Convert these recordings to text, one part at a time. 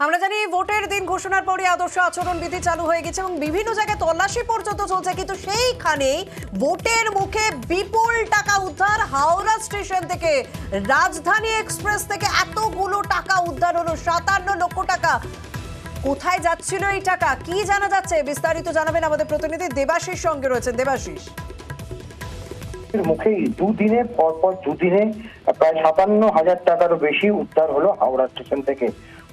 আমরা জানি ভোটের দিন ঘোষণার পরই আদর্শ আচরণ বিধি চালু হয়ে গেছে এবং বিভিন্ন জায়গায় তল্লাশি পর্যন্ত চলছে, কিন্তু সেইখানেই ভোটের মুখে বিপুল টাকা উদ্ধার। হাওড়া স্টেশন থেকে রাজধানী এক্সপ্রেস থেকে এতগুলো টাকা উদ্ধার হলো, 57 লক্ষ টাকা। কোথায় যাচ্ছিল এই টাকা, কি জানা যাচ্ছে, বিস্তারিত জানাবেন আমাদের প্রতিনিধি দেবাশিস সঙ্গে রয়েছেন। দেবাশিস, মুখেই দুদিনে পরপর দুদিনে প্রায় 57,000 টাকারও বেশি উদ্ধার হলো হাওড়া স্টেশন থেকে।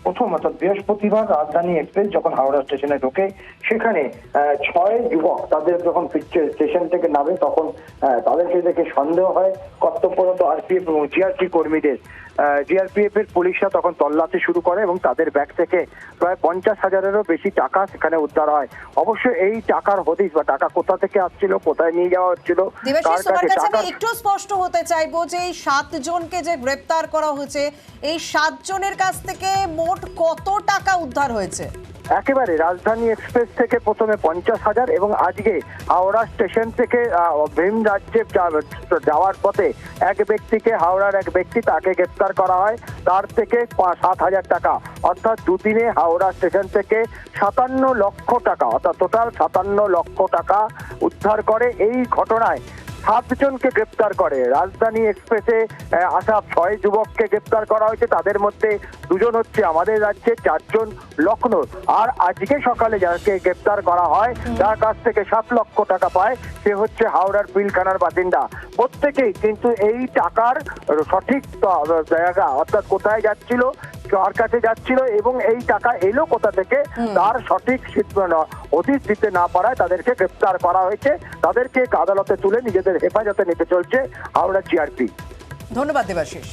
প্রথম অর্থাৎ বৃহস্পতিবার রাজধানী এক্সপ্রেস যখন হাওড়া স্টেশনে ঢোকে, সেখানে 6 যুবক তাদের যখন স্টেশন থেকে নামে তখন তাদেরকে দেখে সন্দেহ হয় কর্তব্যরত আরপিএফ এবং জিআরপি কর্মীদের। জিআরপিএফ এর পুলিশরা তখন তল্লাশি শুরু করে এবং তাদের ব্যাগ থেকে প্রায় 50,000-এরও বেশি টাকা সেখানে উদ্ধার হয়। অবশ্য এই টাকার হদিশ বা টাকা কোথা থেকে আসছিল, কোথায় নিয়ে যাওয়া হচ্ছিল, একটু স্পষ্ট হতে চাইবো যে এই 7 জনকে যে গ্রেপ্তার করা হয়েছে, এই 7 জনের কাছ থেকে মোট কত টাকা উদ্ধার হয়েছে? একেবারে রাজধানী এক্সপ্রেস থেকে প্রথমে 50,000 এবং আজকে হাওড়া স্টেশন থেকে ভিন রাজ্যে যাওয়ার পথে এক ব্যক্তিকে, হাওড়ার এক ব্যক্তি, তাকে গ্রেপ্তার করা হয়। তার থেকে 7,000 টাকা, অর্থাৎ দুদিনে হাওড়া স্টেশন থেকে 57 লক্ষ টাকা, অর্থাৎ টোটাল 57 লক্ষ টাকা উদ্ধার করে। এই ঘটনায় 7 জনকে গ্রেপ্তার করে। রাজধানী এক্সপ্রেসে আসা 6 যুবককে গ্রেপ্তার করা হয়েছে। তাদের মধ্যে 2 জন হচ্ছে আমাদের রাজ্যে, 4 জন লখনৌ। আর আজকে সকালে যাকে গ্রেপ্তার করা হয়, যার কাছ থেকে 7 লক্ষ টাকা পায়, সে হচ্ছে হাওড়ার পিলখানার বাসিন্দা। প্রত্যেকেই কিন্তু এই টাকার সঠিক জায়গা, অর্থাৎ কোথায় যাচ্ছিল, কার কাছে যাচ্ছিল এবং এই টাকা এলো কোথা থেকে, তার সঠিক হদিশ দিতে না পারায় তাদেরকে গ্রেপ্তার করা হয়েছে। তাদেরকে আদালতে তুলে নিজেদের হেফাজতে নিতে চলছে হাওড়া জিআরপি। ধন্যবাদ দেবাশিস।